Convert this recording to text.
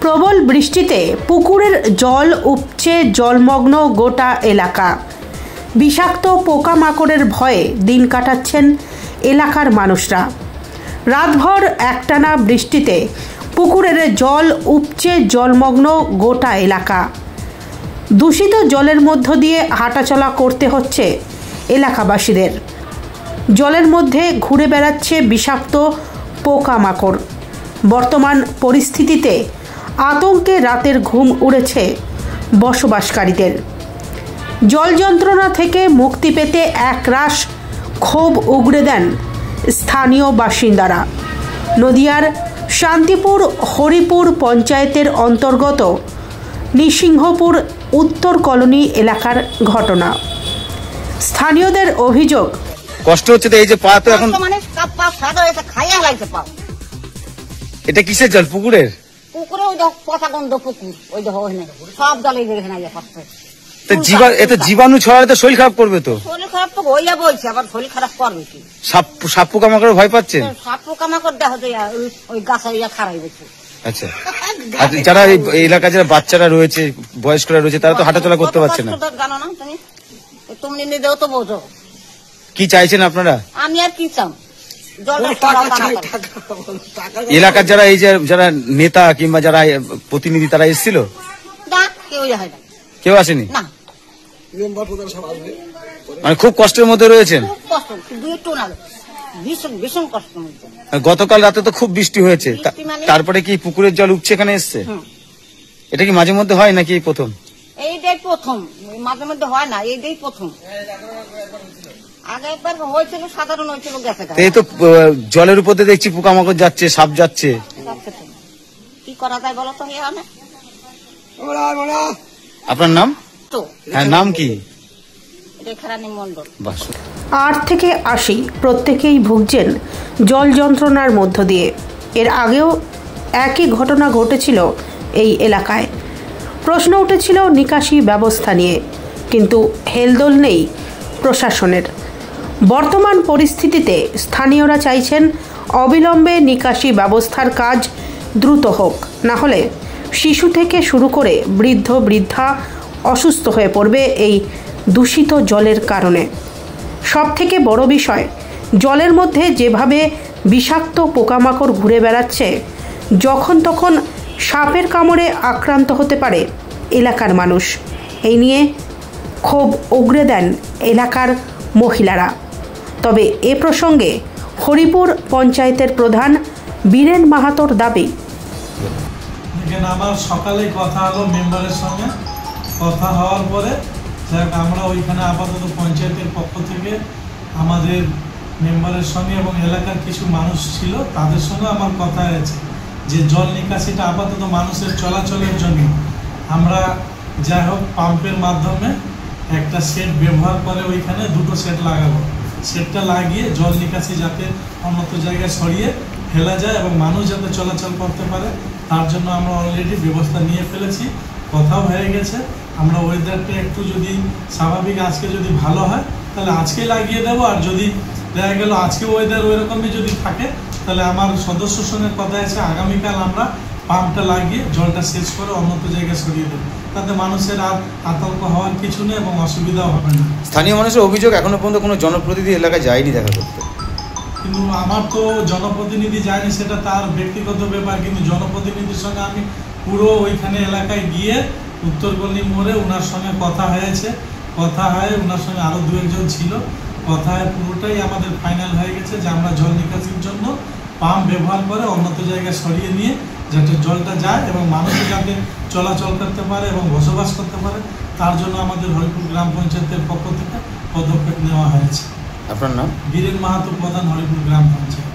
প্রবল বৃষ্টিতে পুকুরের জল উপচে জলমগ্ন গোটা এলাকা। বিষাক্ত পোকামাকড়ের ভয়ে দিন কাটাচ্ছেন এলাকার মানুষরা। রাতভর একটানা বৃষ্টিতে পুকুরের জল উপচে জলমগ্ন গোটা এলাকা। দূষিত জলের মধ্য দিয়ে হাঁটাচলা করতে হচ্ছে এলাকাবাসীদের। জলের মধ্যে ঘুরে বেড়াচ্ছে বিষাক্ত পোকামাকড়। বর্তমান পরিস্থিতিতে আতঙ্কে রাতের ঘুম উড়েছে বসবাসকারীদের। জল যন্ত্রণা থেকে মুক্তি পেতে একরাশ ক্ষোভ উগরে দেন স্থানীয় বাসিন্দারা। নদিয়ার শান্তিপুর হরিপুর পঞ্চায়েতের অন্তর্গত নৃসিংহপুর উত্তর কলোনি এলাকার ঘটনা। স্থানীয়দের অভিযোগ, কষ্ট হচ্ছে তো এই যে পা তো এখন এটা কিসের জল? পুকুরের? পুকুরে ওই পচা গন্ধ পুকুর, ওই সব জলে এতে জীবাণু ছড়ালে তো শরীর খারাপ করবে। তো শরীর খারাপ তো হইয়া বলছে, আবার শরীর খারাপ করবে কি? সাপ পোকামাকড় ভয় পাচ্ছেন? সাপ পোকামাকড় দেখা যায় ওই গাছের ইয়া খারাপ হয়েছে। আচ্ছা, যারা এই এলাকায় যারা বাচ্চারা রয়েছে, বয়স্করা রয়েছে, তারা তো হাঁটাচলা করতে পারছে না। জানো না তুমি? তুমি নিজেও তো বোঝো। কি চাইছেন আপনারা? আমি আর কি চাই, এলাকার যারা এই যে যারা নেতা কিংবা যারা প্রতিনিধি তারা এসেছিল? কেউ আসেনি। মানে খুব কষ্টের মধ্যে রয়েছেন। গতকাল রাতে তো খুব বৃষ্টি হয়েছে, তারপরে কি পুকুরের জল উপচে এখানে এসছে? এটা কি মাঝে মধ্যে হয় নাকি প্রথম? এইটাই প্রথম, মাঝে মধ্যে হয় না, এইটাই প্রথম। আগে একবার হয়েছিল, সাধারণ হয়েছিল, গেছে। এই তো জলের উপর দিয়ে দেখছি পোকামাকড় যাচ্ছে, সাপ যাচ্ছে, কি করা যায় বলো তো? আপনার নাম? হ্যাঁ, নাম কি? রেখারানী মণ্ডল। 8 থেকে 80 প্রত্যেকেই ভুগছেন জল যন্ত্রণার মধ্য দিয়ে। এর আগেও একই ঘটনা ঘটেছিল এই এলাকায়। প্রশ্ন উঠেছিল নিকাশি ব্যবস্থা নিয়ে, কিন্তু হেলদোল নেই প্রশাসনের। বর্তমান পরিস্থিতিতে স্থানীয়রা চাইছেন অবিলম্বে নিকাশি ব্যবস্থার কাজ দ্রুত হোক, না হলে শিশু থেকে শুরু করে বৃদ্ধ বৃদ্ধা অসুস্থ হয়ে পড়বে এই দূষিত জলের কারণে। সবথেকে বড় বিষয়, জলের মধ্যে যেভাবে বিষাক্ত পোকামাকড় ঘুরে বেড়াচ্ছে, যখন তখন সাপের কামড়ে আক্রান্ত হতে পারে এলাকার মানুষ। এই নিয়ে ক্ষোভ উগরে দেন এলাকার মহিলারা। তবে এ প্রসঙ্গে হরিপুর পঞ্চায়েতের প্রধান বীরেন মাহাতোর দাবি, আমার সকালে কথা হলো মেম্বারের সঙ্গে। কথা হওয়ার পরে আমরা ওইখানে আপাতত পঞ্চায়েতের পক্ষ থেকে আমাদের মেম্বারের সঙ্গে এবং এলাকার কিছু মানুষ ছিল, তাদের সঙ্গে আমার কথা হয়েছে যে জল নিকাশিটা আপাতত মানুষের চলাচলের জন্য আমরা যাই হোক পাম্পের মাধ্যমে একটা সেট ব্যবহার করে ওইখানে 2টো সেট লাগাবো। সেটটা লাগিয়ে জল নিকাশি যাতে অন্যত্র জায়গায় সরিয়ে ফেলা যায় এবং মানুষ যাতে চলাচল করতে পারে, তার জন্য আমরা অলরেডি ব্যবস্থা নিয়ে ফেলেছি। কথাও হয়ে গেছে। আমরা ওয়েদারটা একটু যদি স্বাভাবিক আজকে যদি ভালো হয় তাহলে আজকে লাগিয়ে দেবো, আর যদি দেখা গেল আজকে ওয়েদার ওইরকমই যদি থাকে তাহলে আমার সদস্যর সঙ্গে কথা আছে আগামীকাল আমরা পাম্পটা লাগিয়ে জলটা শেষ করে অন্যত্র জায়গায় সরিয়ে দেবো, তাতে মানুষের আর আতঙ্ক হওয়ার কিছু নেই এবং অসুবিধাও হবে না। স্থানীয় মানুষের অভিযোগ, এখনো পর্যন্ত কোনো জনপ্রতিনিধি এলাকায় যায়নি দেখা করতে। কিন্তু আমার তো জনপ্রতিনিধি যায়নি, সেটা তার ব্যক্তিগত ব্যাপার। কিন্তু জনপ্রতিনিধির সঙ্গে আমি পুরো ওইখানে এলাকায় গিয়ে উত্তর কলোনি মোড়ে ওনার সঙ্গে কথা হয়েছে। কথা হয় ওনার সঙ্গে আরও 2-1 জন ছিল। কথা হয় পুরোটাই আমাদের ফাইনাল হয়ে গেছে যে আমরা জল নিকাশির জন্য পাম্প ব্যবহার করে অন্যত্র জায়গায় সরিয়ে নিয়ে যাতে জলটা যায় এবং মানুষ যাতে চলাচল করতে পারে এবং বসবাস করতে পারে, তার জন্য আমাদের হরিপুর গ্রাম পঞ্চায়েতের পক্ষ থেকে পদক্ষেপ নেওয়া হয়েছে। আপনার নাম? বীরেন মাহাতো, প্রধান, হরিপুর গ্রাম পঞ্চায়েত।